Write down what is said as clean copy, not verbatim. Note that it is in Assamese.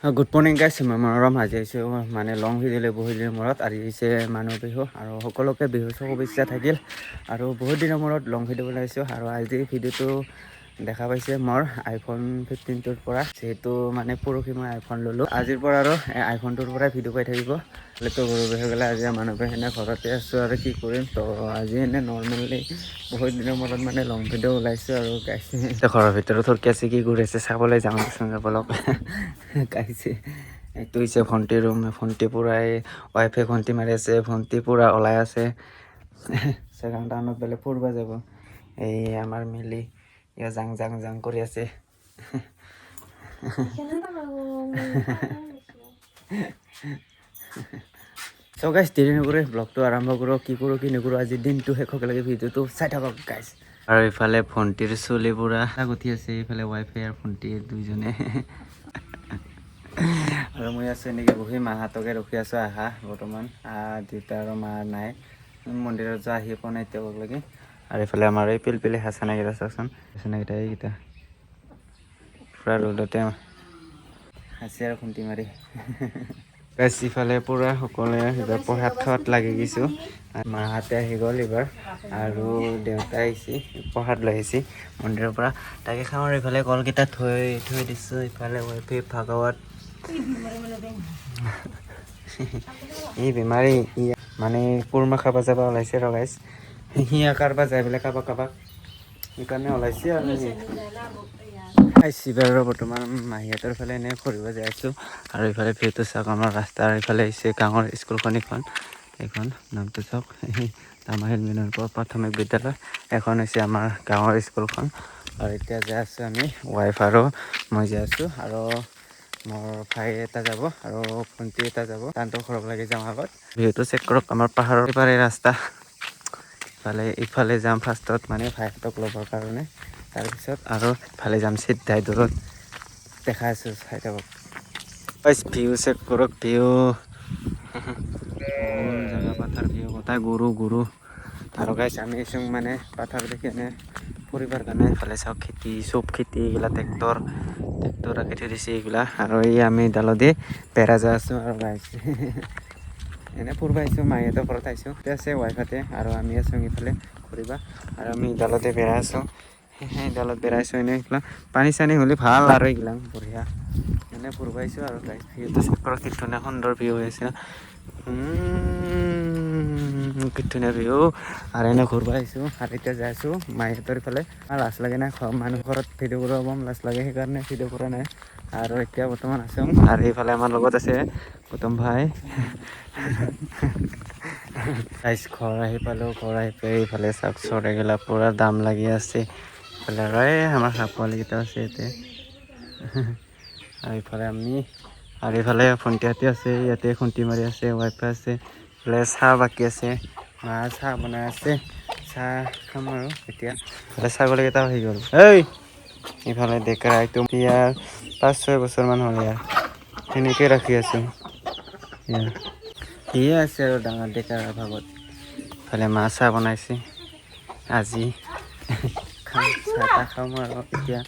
গুড মৰ্ণিং গাইছ মই মনোৰম আজি আহিছোঁ মানে লং ভিডিঅ'লৈ বহুত দিনৰ মূৰত আজি আহিছে মানুহ বিহু আৰু সকলোকে বিহু শুভেচ্ছা থাকিল আৰু বহুত দিনৰ মূৰত লং ভিডিঅ' বনাইছোঁ আৰু আজি ভিডিঅ'টো দেখা পাইছে মোৰ আইফোন 15টোৰ পৰা যিহেতু মানে পৰহি মই আইফোন ল'লোঁ আজিৰ পৰা আৰু আইফোনটোৰ পৰাই ভিডিঅ' পাই থাকিব তো গৰু বিহু গ'লে আজি মানুহ সেনে ঘৰতে আছোঁ আৰু কি কৰিম তো আজি এনে নৰ্মেলি বহুত দিনৰ মূৰত মানে লং ভিডিঅ' ওলাইছোঁ আৰু গাইছে ঘৰৰ ভিতৰত থৰকি আছে কি কৰি আছে চাবলৈ যাওঁ দেচোন যাবলক গাইছে এইটো হৈছে ভণ্টিৰ ৰুম ভণ্টি পূৰাই ৱাইফে ভণ্টি মাৰি আছে ভণ্টি পূৰা ওলাই আছে ছেকেণ্ড টাউনত বেলেগ ফুৰিব যাব এই আমাৰ মিলি ইয়া জাং জাং জাং কৰি আছে চ' গাইছ দেৰি নকৰে ব্লগটো আৰম্ভ কৰোঁ কি কৰোঁ কি নকৰোঁ আজিৰ দিনটো শেষলৈকে ভিডিঅ'টো চাই থাকক গাইছ আৰু ইফালে ভণ্টিৰ চুলি পুৰা উঠি আছে ইফালে ৱাইফে আৰু ভণ্টি দুইজনে আৰু মই আছোঁ এনেকৈ বহি মাহঁতকে ৰখি আছোঁ আহা বৰ্তমান দেউতা আৰু মা নাই মন্দিৰত যোৱা আহি পোৱা নাই এতিয়ালৈকে আৰু এইফালে আমাৰ এই পিলপিলি হাচানাকেইটা চাওকচোন হাচানাকেইটা এইকেইটা পূৰা ৰ'দতে হাঁচি আৰু খুন্তি মাৰি গাইছ ইফালে পূৰা সকলোৱে এইবাৰ প্ৰসাদ খোৱাত লাগি গৈছোঁ মাহঁতে আহি গ'ল এইবাৰ আৰু দেউতা আহিছে প্ৰসাদ লৈ আহিছে মন্দিৰৰ পৰা তাকে খাওঁ আৰু ইফালে কলকেইটা থৈ দিছোঁ ইফালে ৱাইফে ভাগৱত এই বেমাৰী মানে কুৰমা খাব যাব ওলাইছে ৰ গাইছ সিয়া কাৰবা যায় বোলে কাবাক সেইকাৰণে ওলাইছে আৰু আহিছে বাৰু বৰ্তমান মাহীহঁতৰ ফালে এনেই ফুৰিব যাই আছোঁ আৰু ইফালে ভিউটো চাওক আমাৰ ৰাস্তাৰ ইফালে আহিছে গাঁৱৰ স্কুলখন এইখন নামটো চাওক তামাহিল মিলন প্ৰাথমিক বিদ্যালয় এখন হৈছে আমাৰ গাঁৱৰ স্কুলখন আৰু এতিয়া যাই আছোঁ আমি ৱাইফ আৰু মই যাই আছোঁ আৰু মোৰ ভাই এটা যাব আৰু ভণ্টি এটা যাব তাহাঁতৰ ঘৰক লাগি যাম আগত ভিউটো চেক কৰক আমাৰ পাহাৰৰ পাৰে ৰাস্তা ইফালে যাম ফাৰ্ষ্টত মানে ভাইহঁতক ল'বৰ কাৰণে তাৰপিছত আৰু ইফালে যাম চিধাই দূৰত দেখাই আছোঁ চাই থাকক ভিউ চেক কৰক ভিউ জেগা পাথাৰ ভিউ গোটাই গৰু আৰু গাইছ আমি আছোঁ মানে পাথাৰ দেখি এনে ফুৰিবৰ কাৰণে ইফালে চাওক খেতি চব খেতি এইগিলা ট্ৰেক্টৰ ৰাখি থৈ দিছে এইগিলা আৰু এই আমি ডালদি বেৰা যাই আছোঁ আৰু গাইছ এনে ফুৰিব আহিছোঁ মাহীহঁতৰ ঘৰত আহিছোঁ আছে ৱাইফতে আৰু আমি আছোঁ ইফালে ফুৰিবা আৰু আমি ডালতে বেৰাই আছোঁ সেই ডালত বেৰাইছোঁ এনেই পানী চানী হ'লে ভাল আৰু এইগিলা বঢ়িয়া এনে ফুৰিব আহিছোঁ আৰু গাইছ ভিউটো চেক কৰক কি ধুনীয়া সুন্দৰ ভিউ হৈ আছে কি ধুনীয়া ভিউ আৰু এনে ঘূৰিব আহিছোঁ আৰু এতিয়া যাই আছোঁ মাহীহঁতৰ ইফালে লাজ লাগে নাই মানুহ ঘৰত ভিডিঅ' কৰিব লাজ লাগে সেইকাৰণে ভিডিঅ' কৰা নাই আৰু এতিয়া বৰ্তমান আছোঁ আৰু এইফালে আমাৰ লগত আছে গৌতম ভাই ঘৰ আহি পালোঁ ঘৰ আহি পাই এইফালে চাওক চৰাইগিলা পূৰা দাম লাগি আছে ইফালে আমাৰ হাঁহ পোৱালিকেইটা আছে ইয়াতে আৰু ইফালে আমি আৰু এইফালে ভণ্টিহঁতে আছে ইয়াতে খুন্তি মাৰি আছে ৱাইফে আছে এইফালে চাহ বাকী আছে মা চাহ বনাই আছে চাহ খাম আৰু এতিয়া ইফালে ছাগলীকেইটা আহি গ'ল ইফালে ডেকা একদম ইয়াৰ 5-6 বছৰমান হ'ল ইয়াৰ সেনেকৈ ৰাখি আছোঁ সিয়ে আছে আৰু ডাঙৰ ডেকাৰ ভাগত ইফালে মা চাহ বনাইছে আজি চাহ তাহ খাম আৰু এতিয়া